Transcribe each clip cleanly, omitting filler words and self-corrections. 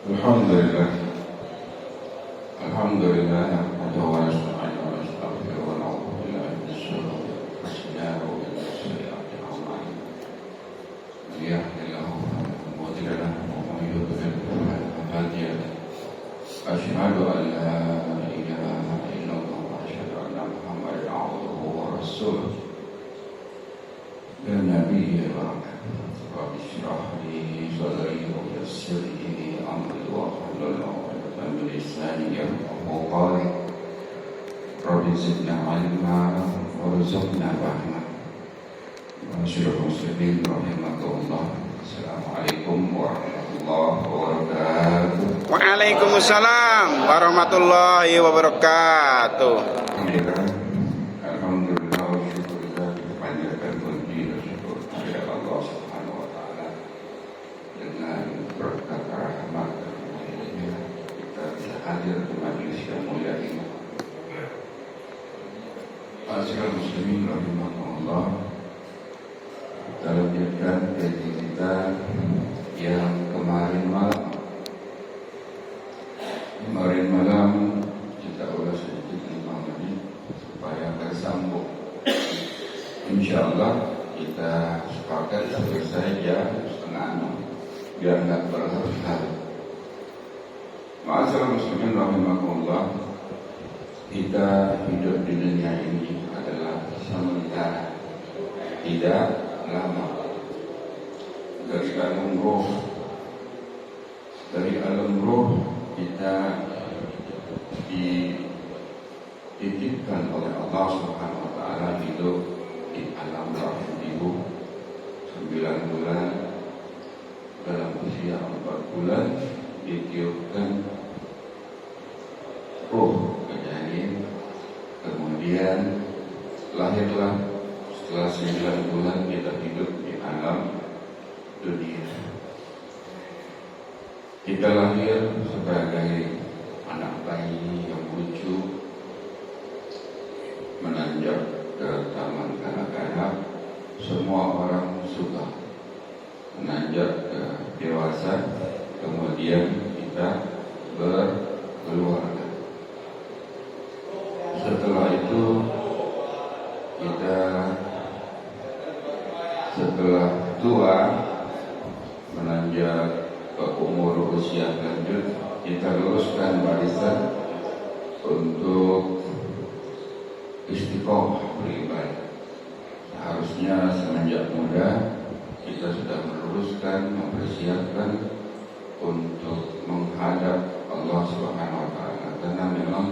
Alhamdulillah. Alhamdulillah nahmaduhu wa nasta'inuhu wa nastaghfiruhu wa na'udzu billahi min shururi anfusina wa min sayyi'ati a'malina. Man yahdihillahu fala mudilla lahu wa man yudlil fala hadiya lahu. Asyhadu an la ilaha illallah wa asyhadu anna Muhammadan 'abduhu wa rasuluh. Ya Nabi wa Rabbi shrah li sadri wa yassir li amri wa hlul 'uqdatam min lisani yafqahu qawli. Rabbi zidna 'ilma warzuqna fahma. Masyaallah muslimin rahimakumullah. Assalamualaikum warahmatullahi wabarakatuh. Waalaikumsalam warahmatullahi wabarakatuh. Alhamdulillah wa syukurillah, kepanjatan puji dan syukur kepada Allah Subhanahu wa taala. Dengan berkat rahmat dan hidayah kita bisa hadir di majelis yang mulia ini. Ma'asyiral muslimin rahimakumullah. Kita lanjutkan kaji kita yang kemarin malam kita ulas sedikit 5 menit supaya tersambung. Insyaallah kita sepakat selesai jam 5:30 biar nggak berlarut-larut. Ma'asyiral muslimin rahimakumullah. Kita hidup di dunia ini adalah sementara, tidak lama. Dari alam roh kita dititipkan oleh Allah Subhanahu wa taala hidup di alam rahim ibu 9 bulan. Dalam usia 4 bulan ditiupkan roh ke janin, kemudian lahirlah. Setelah 9 bulan kita hidup di alam dunia. Kita lahir sebagai anak bayi yang lucu, menanjak ke taman kanak-kanak. Semua orang suka. Menanjak ke dewasa, kemudian kita berkeluarga. Setelah itu kita setelah tua, menanjak ke umur usia lanjut, kita luruskan barisan untuk istiqomah beribadah. Seharusnya semenjak muda kita sudah meluruskan, mempersiapkan untuk menghadap Allah Subhanahu wa taala, karena memang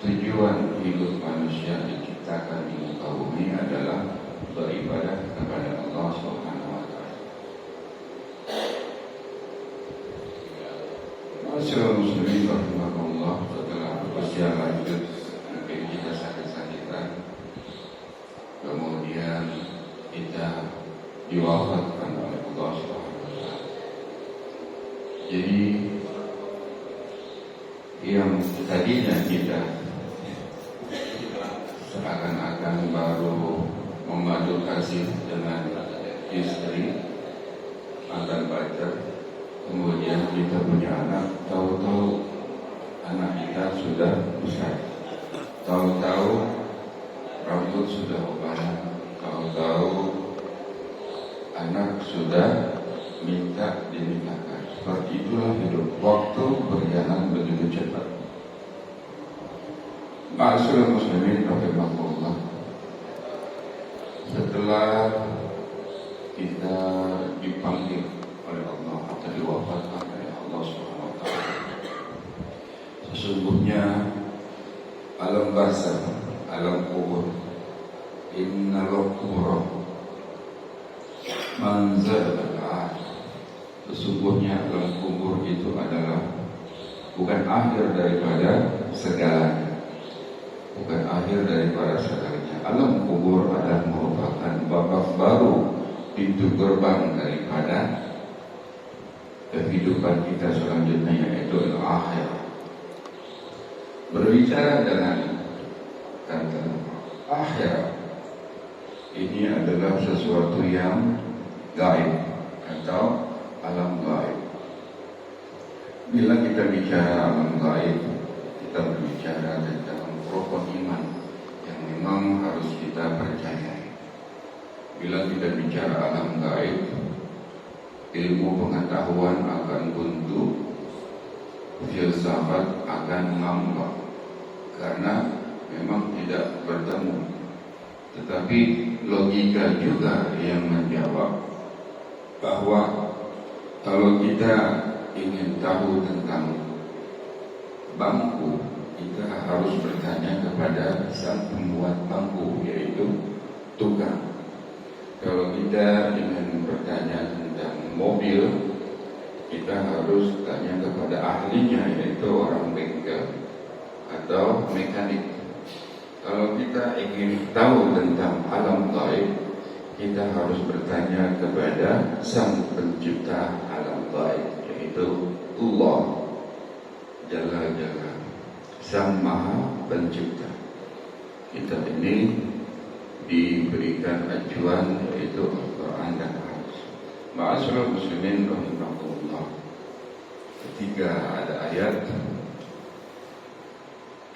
tujuan hidup manusia diciptakan di muka bumi adalah beribadah kepada Allah Subhanahu wa taala. Masyaallah muslimin rahimakumullah. Setelah usia lanjut mungkin kita sakit-sakitan, kemudian kita diwafatkan oleh Allah Subhanahu wa taala. Jadi yang tadinya kita seakan-akan baru memadu kasih dengan istri, akan pacar, kemudian kita punya anak, tahu-tahu anak kita sudah besar, tahu-tahu rambut sudah ubanan, tahu-tahu anak sudah minta dinikahkan. Seperti itulah hidup. Waktu berjalan begitu cepat. Ma'asyiral muslimin rahimakumullah. Setelah kita dipanggil oleh Allah atau diwafatkan oleh Allah Subhanahu wa taala, sesungguhnya alam barzakh, alam kubur, innal qubur manzil al-akhir. Sesungguhnya alam kubur itu adalah bukan akhir daripada segalanya, bukan akhir daripada segalanya. Alam kubur adalah merupakan babak baru, pintu gerbang daripada kehidupan kita selanjutnya, yaitu al-akhir. Berbicara dengan kata akhir, ini adalah sesuatu yang gaib atau alam gaib. Bila kita bicara alam gaib, kita berbicara tentang rukun iman yang memang harus kita percayai. Bila kita bicara alam gaib, ilmu pengetahuan akan buntu, filsafat akan ngambang, karena memang tidak bertemu. Tetapi logika juga yang menjawab bahwa kalau kita ingin tahu tentang bangku, kita harus bertanya kepada sang pembuat bangku, yaitu tukang. Kalau kita ingin bertanya tentang mobil, kita harus tanya kepada ahlinya, yaitu orang bengkel atau mekanik. Kalau kita ingin tahu tentang alam gaib, kita harus bertanya kepada sang pencipta alam gaib, yaitu Allah Jalla Jalla, Sang Maha Pencipta. Kita ini diberikan acuan, yaitu Al-Quran dan Hadis. Ma'asyiral muslimin rahimakumullah, ketika ada ayat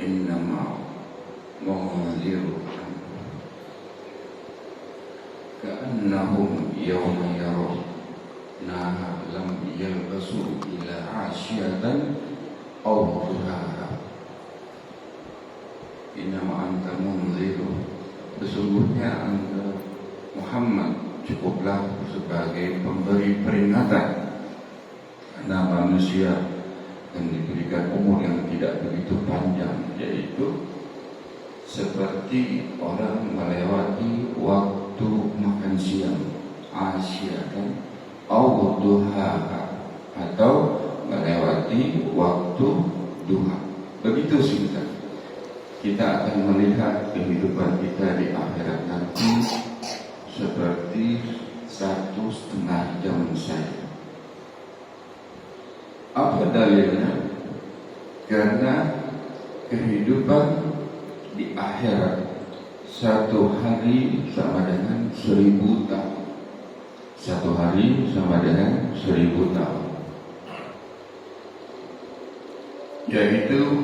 innama mawaliruhum ka'annahum yawma yarawnaha lam yalbasu ila asyatan aw duhaha innama anta munziru, sesungguhnya anda Muhammad cukuplah sebagai pemberi peringatan, karena manusia yang diberikan umur yang tidak begitu panjang, yaitu seperti orang melewati waktu makan siang, asyatan au duhaha, atau melewati waktu duha. Begitu singkat. Kita akan melihat kehidupan kita di akhirat nanti seperti 1,5 jam saja. Apa dalilnya? Karena kehidupan di akhirat 1 hari sama dengan 1000 tahun. 1 hari sama dengan 1000 tahun. Yaitu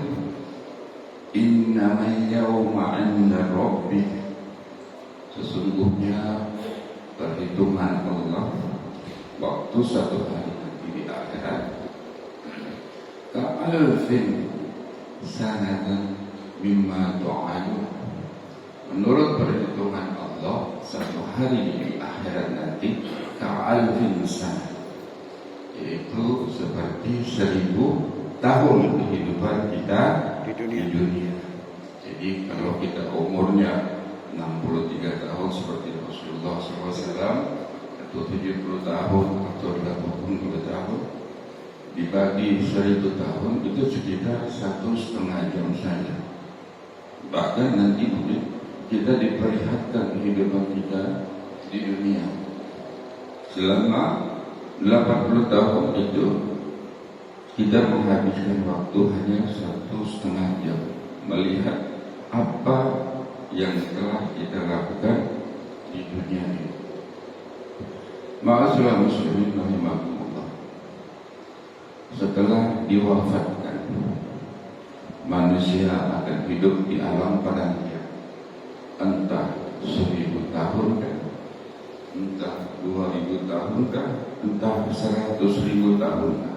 innamal yawma 'inda rabbik, sesungguhnya perhitungan Allah waktu 1 hari nanti di akhirat ka'alfin sanatan mimma tu'adu, menurut perhitungan Allah 1 hari di akhirat nanti ka'alfin sanat, yaitu seperti 1000 tahun kehidupan kita di dunia. Jadi kalau kita umurnya 63 tahun seperti Rasulullah SAW, atau 70 tahun atau 80 tahun, dibagi 1000 tahun itu sekitar 1,5 jam saja. Bahkan nanti kita diperlihatkan kehidupan kita di dunia selama 80 tahun itu kita menghabiskan waktu hanya 1,5 jam melihat apa yang telah kita lakukan di dunia ini. Ma'asyiral muslimin rahimakumullah, setelah diwafatkan, manusia akan hidup di alam padangnya, entah 1000 tahun kah, entah 2000 tahun kah, entah 100.000 tahun kah,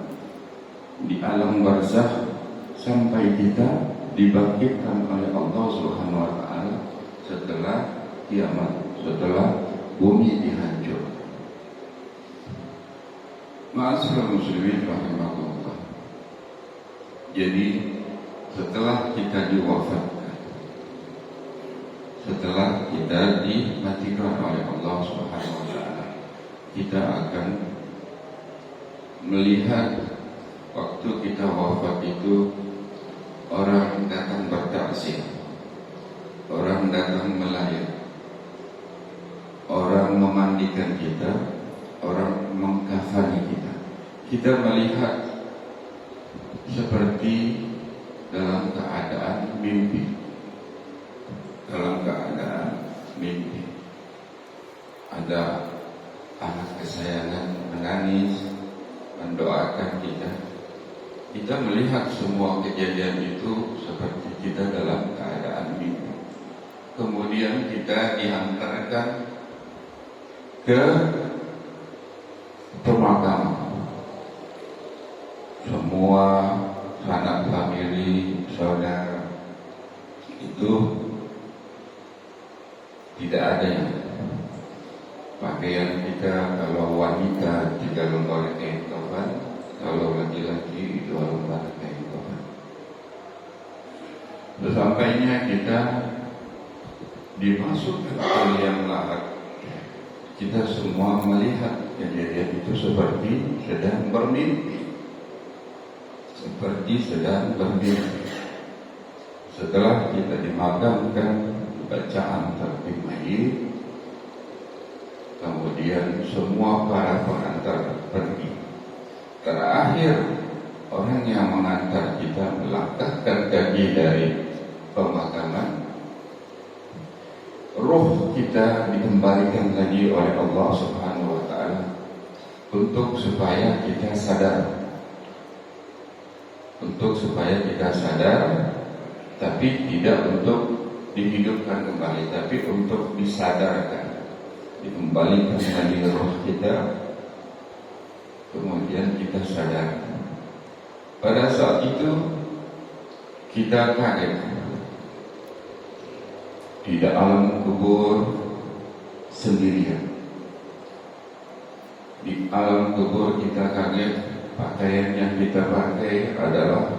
di alam barzakh sampai kita dibangkitkan oleh Allah Subhanahu wa taala setelah kiamat, setelah bumi dihancurkan. Ma'asyiral muslimin rahimakumullah. Jadi setelah kita diwafatkan, setelah kita dimatikan oleh Allah Subhanahu wa taala, kita akan melihat waktu kita wafat itu orang datang bertaksir, orang datang melayat, orang memandikan kita, orang mengkafani kita. Kita melihat seperti dalam keadaan mimpi. Dalam keadaan mimpi, ada anak kesayangan menangis mendoakan kita, kita melihat semua kejadian itu seperti kita dalam keadaan mimpi. Kemudian kita dihantarkan ke pemakaman. Semua sanak famili, saudara itu tidak ada yang pakaian kita, kalau wanita 3 lembar kain kafan, kalau laki-laki 2 lembar kain kafan. Sesampainya kita dimasukkan ke liang lahat, kita semua melihat kejadian itu seperti sedang bermimpi. Setelah kita dimakamkan, bacaan takbir mayit, kemudian semua para pengantar pergi. Terakhir orang yang mengantar kita melangkahkan kaki dari pemakaman, roh kita dikembalikan lagi oleh Allah Subhanahu wa Ta'ala untuk supaya kita sadar, tapi tidak untuk dihidupkan kembali, tapi untuk disadarkan, dikembalikan lagi roh kita, kemudian kita sadar. Pada saat itu kita kaget. Di alam kubur sendirian. Di alam kubur kita kaget, pakaian yang kita pakai adalah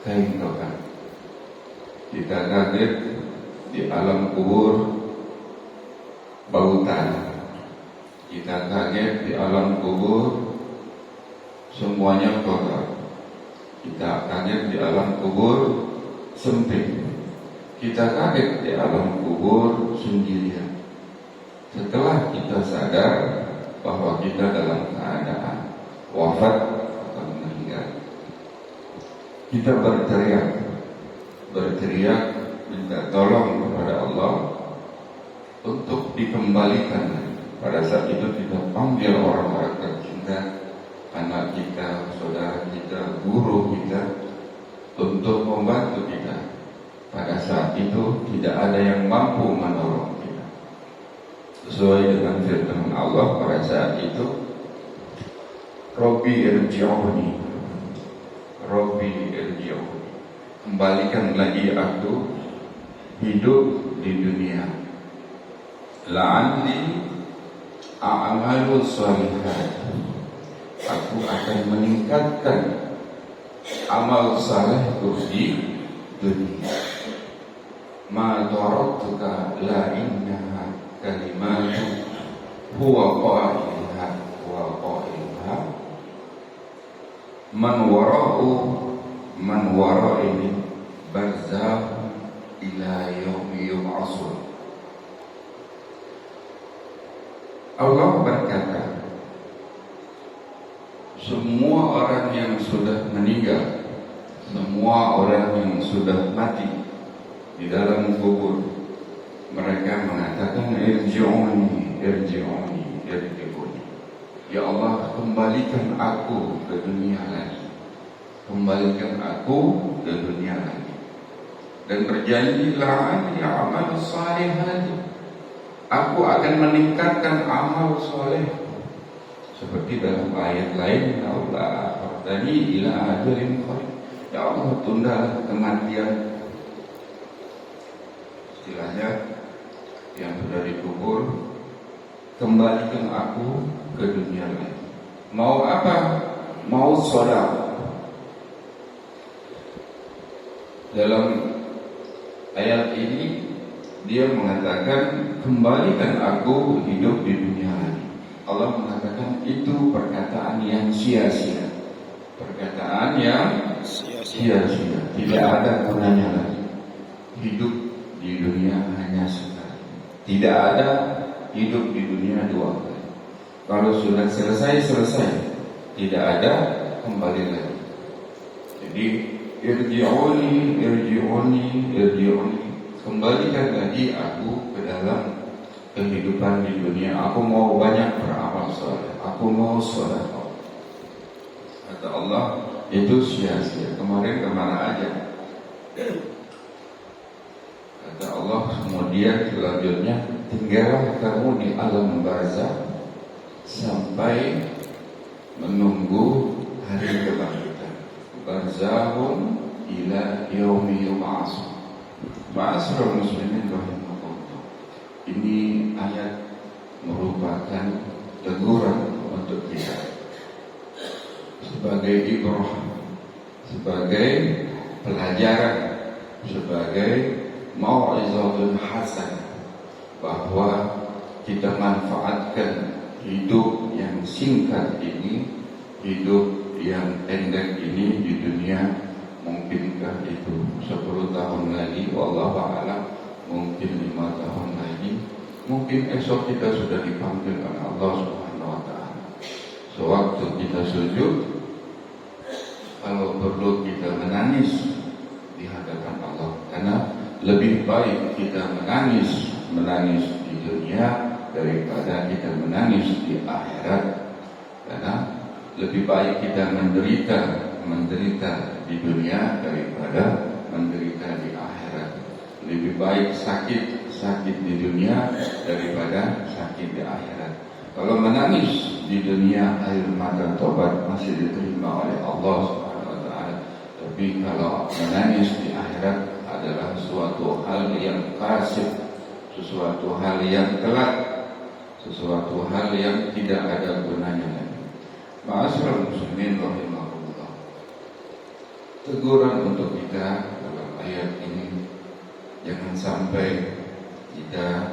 kain kafan. Kita kaget di alam kubur bau tanah. Kita kaget di alam kubur semuanya kotor. Kita kaget di alam kubur sempit. Kita kaget di alam kubur sendirian. Setelah kita sadar bahwa kita dalam keadaan wafat atau meninggal, kita berteriak minta tolong kepada Allah untuk dikembalikan. Pada saat itu kita panggil orang-orang tercinta, anak kita, saudara kita, guru kita, untuk membantu kita. Pada saat itu tidak ada yang mampu menolong kita. Sesuai dengan firman Allah pada saat itu, Rabbi irji'uni, kembalikan lagi aku hidup di dunia. La'alli a'malu shalihat, aku akan meningkatkan amal salehku di dunia. Ma taraktuka la innaha kalimatu huwa qailuha man wara'ini barzah ila yaumi yub'atsun. Allah berkata, semua orang yang sudah meninggal, semua orang yang sudah mati di dalam kubur, mereka mengatakan irji'uni. Ya Allah, kembalikan aku ke dunia lagi. Dan berjanji la'an ya'malu shalihat, aku akan meningkatkan amal soleh. Seperti dalam ayat lain, ya Allah akhartani ila ajalin qarib, ya Allah tunda kematian. Istilahnya yang sudah dikubur, kembalikan aku ke dunia lagi. Mau apa? Mau sedekah. Dalam ayat ini dia mengatakan, kembalikan aku hidup di dunia lagi. Allah mengatakan itu perkataan yang sia-sia, perkataan yang sia-sia, tidak ada gunanya lagi. Hidup di dunia hanya sekali, tidak ada hidup di dunia dua kali. Kalau sudah selesai, tidak ada kembali lagi. Jadi irji'uni, kembalikan lagi aku ke dalam kehidupan di dunia. Aku mau banyak beramal saleh, aku mau sedekah. Kata Allah, itu sia-sia. Kemarin kemana aja? Kata Allah kemudian selanjutnya, tinggallah kamu di alam barzakh sampai menunggu hari kebangkitan. Barzakhun ila yaumi yub'atsun. Ma'asyiral muslimin rahimakumullah. Ini ayat merupakan teguran untuk kita sebagai ibrah, sebagai pelajaran, sebagai mau'izatul hasan, bahwa kita manfaatkan hidup yang singkat ini, hidup yang pendek ini di dunia. Mungkinkah itu 10 tahun lagi, wallahu a'lam, mungkin 5 tahun lagi, mungkin esok kita sudah dipanggil oleh Allah Subhanahu wa ta'ala. Sewaktu kita sujud, kalau perlu kita menangis di hadapan Allah, karena lebih baik kita menangis di dunia daripada kita menangis di akhirat. Karena lebih baik kita menderita di dunia daripada menderita di akhirat. Lebih baik sakit di dunia daripada sakit di akhirat. Kalau menangis di dunia, air mata tobat masih diterima oleh Allah Subhanahu wa ta'ala. Tapi kalau menangis di akhirat adalah suatu hal yang kasih, sesuatu hal yang telat, sesuatu hal yang tidak ada gunanya lagi. Ma'asyiral muslimin rahimahullah. Teguran untuk kita dalam ayat ini, jangan sampai kita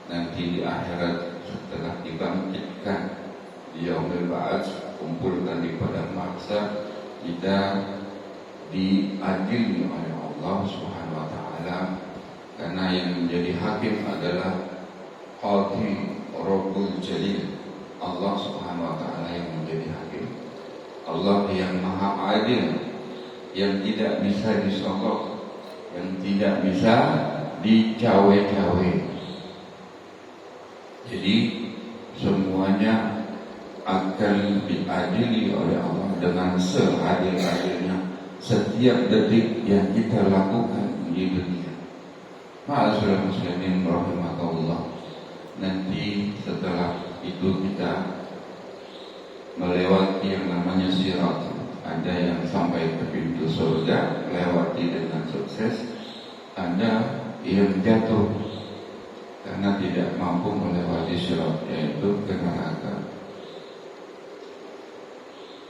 nanti di akhirat setelah dibangkitkan di yaumil ba'ats, kumpulkan di padang mahsyar, kita diadili oleh Allah Subhanahu wa ta'ala. Karena yang menjadi hakim adalah Qadhi Rabbul Jalil, Allah Subhanahu wa ta'ala yang menjadi hakim. Allah yang maha adil, yang tidak bisa disogok, yang tidak bisa dicawe-cawe. Jadi semuanya akan diadili oleh Allah dengan seadil-adilnya setiap detik yang kita lakukan di dunia. Ma'asyiral muslimin rahimakumullah. Nanti setelah itu kita melewati yang namanya sirat. Ada yang sampai ke pintu surga, melewati dengan sukses. Ada yang jatuh karena tidak mampu melewati sirat, yaitu ke neraka.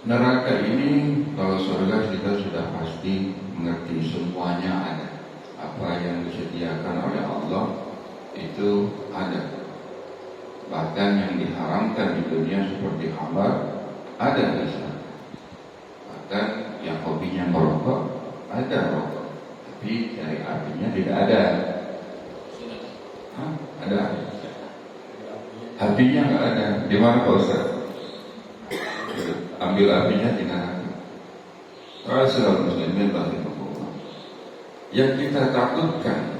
Neraka ini, kalau surga kita sudah pasti mengerti, semuanya ada. Apa yang disediakan oleh Allah itu ada. Bahkan yang diharamkan di dunia seperti khamar ada di sana. Bahkan yang hobinya merokok ada rokok, tapi dari apinya tidak ada. Hah? Ada? Apinya nggak ada. Di mana Pak Ustaz? Ambil apinya di neraka. Rasulullah muslimin rahimahullah. Yang kita takutkan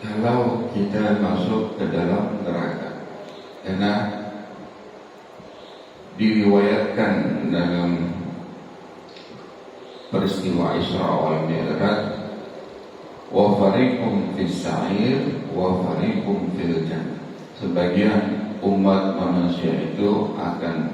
kalau kita masuk ke dalam neraka, karena diriwayatkan dalam peristiwa Isra wal Mi'raj, wa fariqum fis sa'ir wa fariqum fil jannah. Sebagian umat manusia itu akan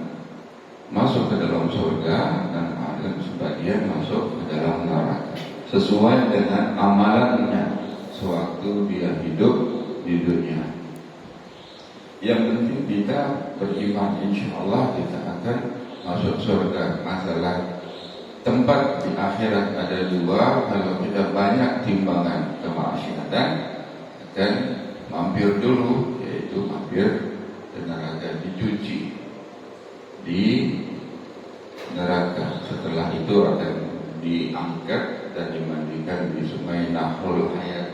masuk ke dalam surga dan ada sebagian masuk ke dalam neraka sesuai dengan amalannya sewaktu dia hidup di dunia. Yang penting kita beriman, insyaallah kita akan masuk surga. Masalah tempat di akhirat ada dua. Kalau kita banyak timbangan kemaksiatan, akan mampir dulu, yaitu mampir ke neraka, dicuci di neraka. Setelah itu akan diangkat dan dimandikan di sungai Nahrul Hayat.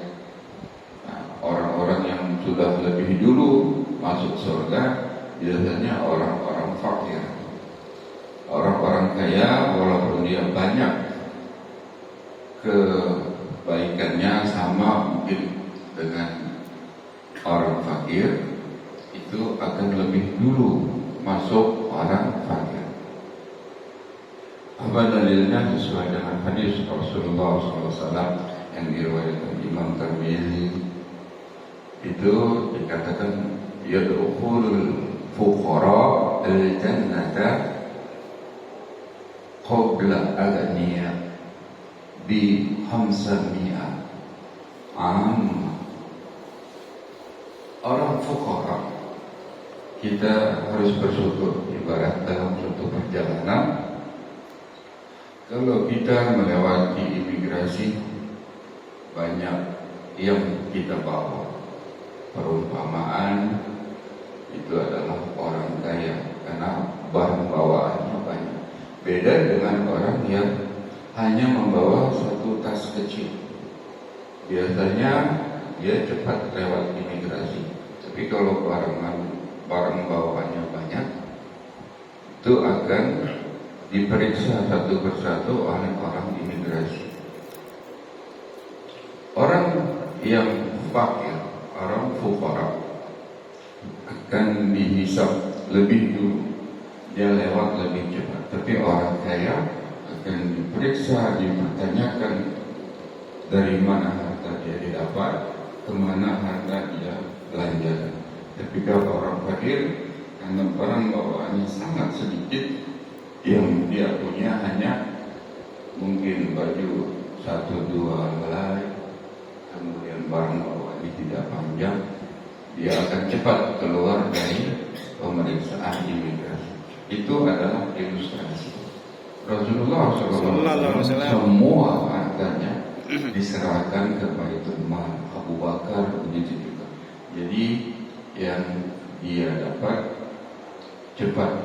Nah, orang-orang yang sudah lebih dulu masuk surga biasanya orang-orang fakir. Orang-orang kaya walaupun dia banyak kebaikannya sama mungkin dengan orang fakir, itu akan lebih dulu masuk orang fakir. Apa dalilnya? Sesuai dengan hadis Rasulullah SAW yang diriwayatkan Imam Tirmidzi, itu dikatakan yadkhulul fuqara al-jannata qabla aghniya bi 500 am. Orang fuqara, kita harus bersyukur. Ibarat dalam suatu perjalanan, kalau kita melewati imigrasi, banyak yang kita bawa. Perumpamaan itu adalah orang kaya karena barang bawaannya banyak. Beda dengan orang yang hanya membawa satu tas kecil. Biasanya dia cepat lewat imigrasi. Tapi kalau barang bawaannya banyak, itu akan diperiksa satu persatu oleh orang imigrasi. Orang yang fakir, orang fuqara, akan dihisab lebih dulu, dia lewat lebih cepat. Tapi orang kaya akan diperiksa, dipertanyakan dari mana harta dia didapat, kemana harta dia belanjakan. Tapi kalau orang fakir, karena barang bawaannya sangat sedikit, yang dia punya hanya mungkin baju 1-2 helai, kemudian barang bawaannya tidak panjang, dia akan cepat keluar dari pemeriksaan imigrasi. Itu adalah ilustrasi. Rasulullah SAW semua hartanya diserahkan ke Baitul Mal. Abu Bakar begitu juga. Jadi yang dia dapat cepat,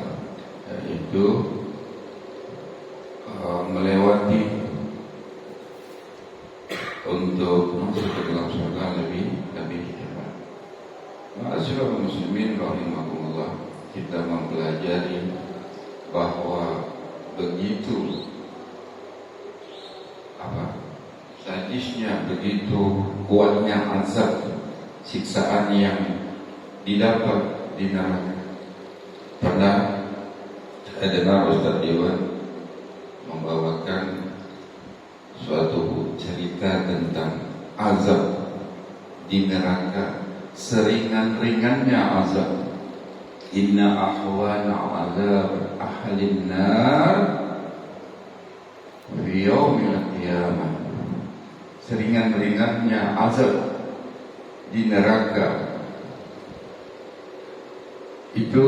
yaitu melewati untuk masuk ke dalam surga lebih cepat. Ma'asyiral muslimin rahimakumullah, kita mempelajari bahwa begitu sadisnya, begitu kuatnya azab, siksaan yang didapat di neraka. Pernah saya dengar Ustaz Dewan membawakan suatu cerita tentang azab di neraka, seringan-ringannya azab. Inna ahwana azab ahlin nar fi yaumil qiyamah. Seringan-ringannya azab di neraka itu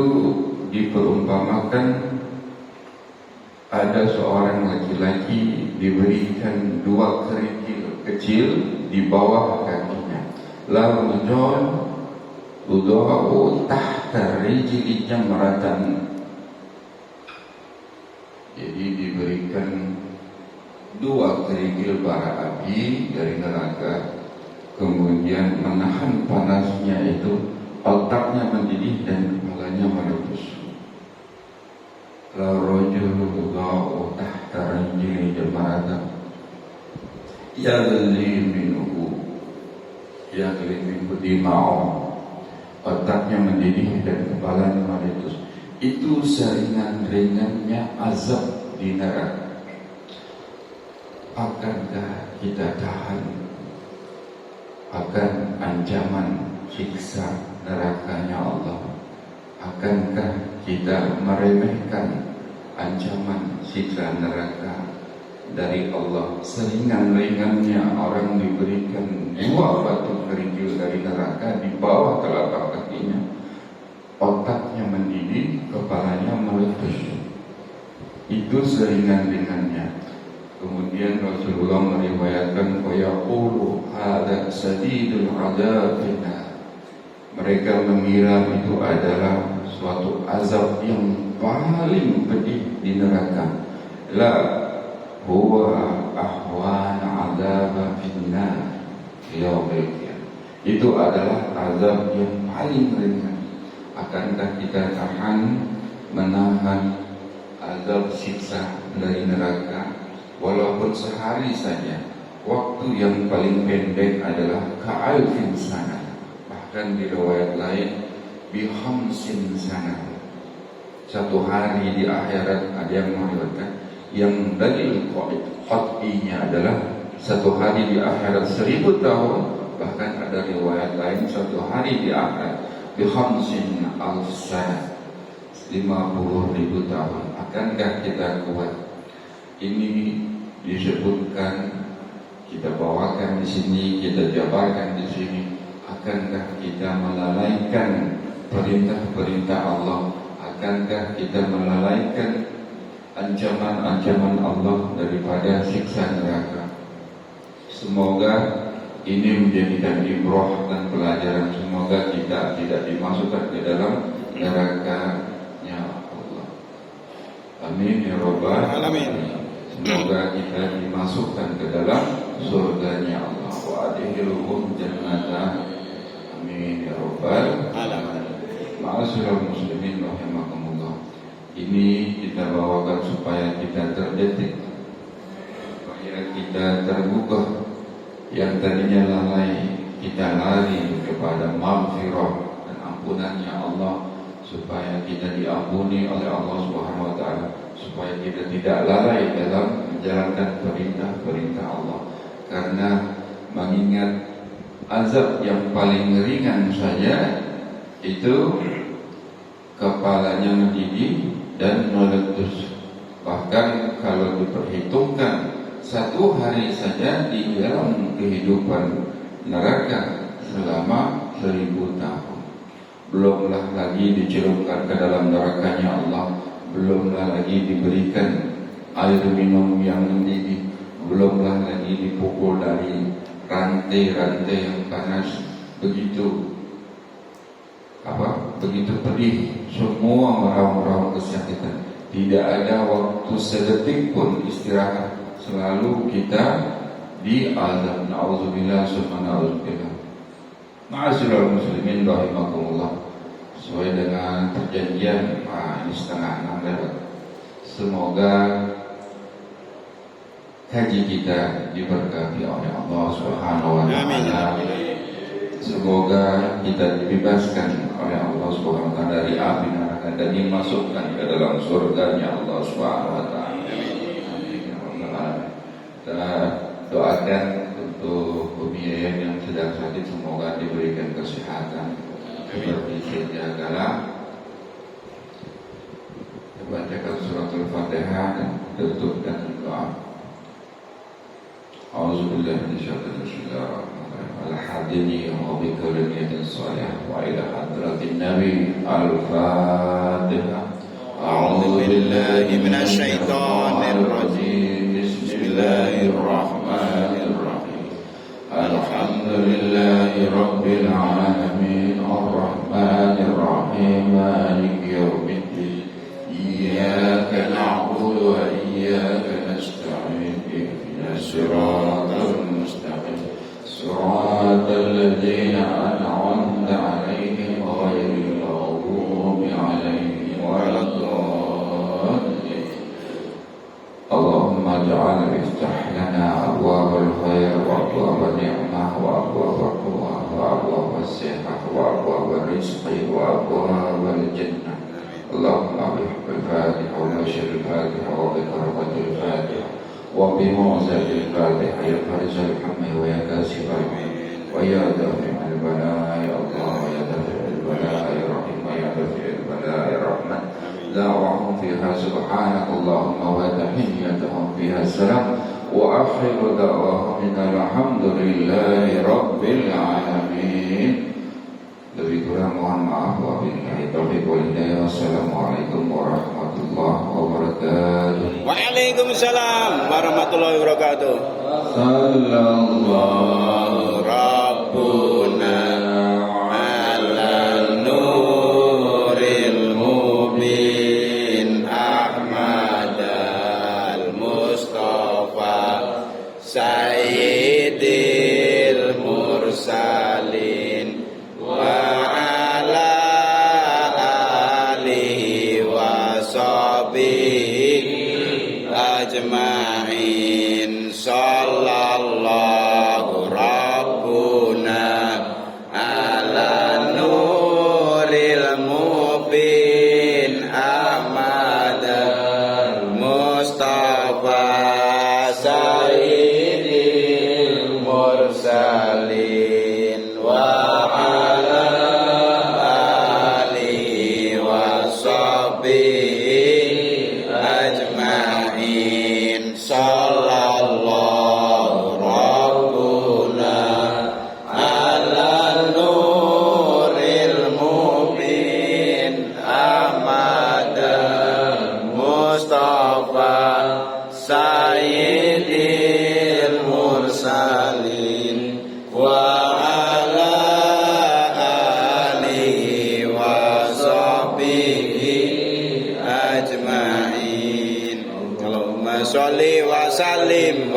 diperumpamakan ada seorang laki-laki diberikan 2 kerikil kecil di bawah kakinya. Lalu udha'u tahta rijli jamratan. Jadi diberikan 2 kerikil bara api dari neraka, kemudian menahan panasnya itu, otaknya mendidih dan kepalanya meletus. La rajulu dha'u tahta rijli jamratan yaghli minhu dima'u. Otaknya mendidih dan kepalanya meletus. Itu seringan-ringannya azab di neraka. Akankah kita tahan akan ancaman siksa nerakanya Allah? Akankah kita meremehkan ancaman siksa neraka dari Allah? Seringan-ringannya orang diberikan 2 batu kerikil dari neraka di bawah telapak kakinya, otaknya mendidih, kepalanya meletus. Itu seringan-ringannya. Kemudian Rasulullah meriwayatkan fayaqulu hadza sadidul adzabina. Mereka mengira itu adalah suatu azab yang paling pedih di neraka. La huwa ahwan adzab finnar yaumil qiyamah. Itu adalah azab yang paling ringan. Akankah kita tahan menahan azab siksa dari neraka walaupun sehari saja? Waktu yang paling pendek adalah ka'alfin sana. Bahkan di riwayat lain bihamsin sana. 1 hari di akhirat, ada yang meriwayatkan yang dalil qat'inya adalah satu hari di akhirat 1000 tahun, bahkan ada riwayat lain satu hari di akhirat bi khamsin alf sanah, 50.000 tahun. Akankah kita kuat? Ini disebutkan, kita bawakan di sini, kita jabarkan di sini. Akankah kita melalaikan perintah-perintah Allah? Akankah kita melalaikan ancaman-ancaman Allah daripada siksa neraka? Semoga ini menjadikan ibrah dan pelajaran. Semoga kita tidak dimasukkan ke dalam neraka-Nya Allah. Amin ya rabbal alamin. Semoga kita dimasukkan ke dalam surga-Nya Allah. Wa adkhilhum jannata. Amin ya rabbal alamin. Ma'asyiral muslimin rahimakumullah. Ini kita bawakan supaya kita terdetik, supaya kita terbuka. Yang tadinya lalai, kita lari kepada maghfirah dan ampunannya Allah, supaya kita diampuni oleh Allah Subhanahu wa taala, supaya kita tidak lalai dalam menjalankan perintah-perintah Allah. Karena mengingat azab yang paling ringan saja itu kepalanya mendidih dan meletus. Bahkan kalau diperhitungkan satu hari saja di dalam kehidupan neraka selama 1000 tahun, belumlah lagi dicelupkan ke dalam nerakanya Allah, belumlah lagi diberikan air minum yang mendidih, belumlah lagi dipukul dari rantai-rantai yang panas. Begitu pedih, semua merau-merau kesakitan, tidak ada waktu sedetik pun istirahat. Selalu kita di azab. Na'udzubillah summa na'udzubillah. Ma'asyiral muslimin rahimakumullah. Sesuai dengan perjanjian, ini 5:30 lewat. Semoga haji kita diberkati oleh Allah Subhanahu wa taala. Semoga kita dibebaskan oleh Allah Subhanahu wa taala dari api neraka dan dimasukkan ke dalam surga-Nya Allah Subhanahu wa taala. Kita doakan untuk Umi Yayan yang sedang sakit, semoga diberikan kesehatan seperti sedia kala. Bacakan surat Al-Fatihah dan tutup dengan doa. A'udzubillahi minasyaitonir rajim. Al-hadini wa bi kalimatin shalihah wa ila hadratin nabi. Al-Fatihah. A'udzu billahi minasyaitonir rajim. Bismillahirrahmanirrahim. Alhamdulillahi rabbil alamin. Ar-Rahmanir Rahim. Maliki yaumiddin. Iyyaka na'budu wa iyyaka nasta'in. Ihdinas siratal mustaqim. Siratal ladzina an'amta 'alaihim ghairil maghdubi 'alaihim waladdallin. Allahumma ja'al iftah lana abwabal khair wa abwabal ni'mah wa abwabal quwwah wa abwabal sihah wa abwabal rizqi wa abwabal jannah. Allahumma bihaqil Fatiha wa bashiril Fatiha wa bikarabatil Fatiha wa bimu'zadil Fatiha ya farizal hammi wa ya kasifal hammi wa ya dafi'al bala ya Allah wa ya dafi'al bala ya Rahim wa ya dafi'al bala ya Rahman. دعوهم فيها سبحانك اللهم وتحيتهم فيها السلام وآخر دعواهم إن الحمد لله رب العالمين. Lebih kurang mohon maaf. Wabillahi taufiq wal hidayah. Wassalamualaikum warahmatullahi wabarakatuh. Waalaikumsalam warahmatullahi wabarakatuh. Sallallahu Rabbuna ala nuril mubin Ahmad al-Mustafa Sayyidil Mursalin wa ala alihi wa sahbihi ajma'in. Sallallahu Rabbuna ala nuril mubin Ahmad al-Mustafa salim.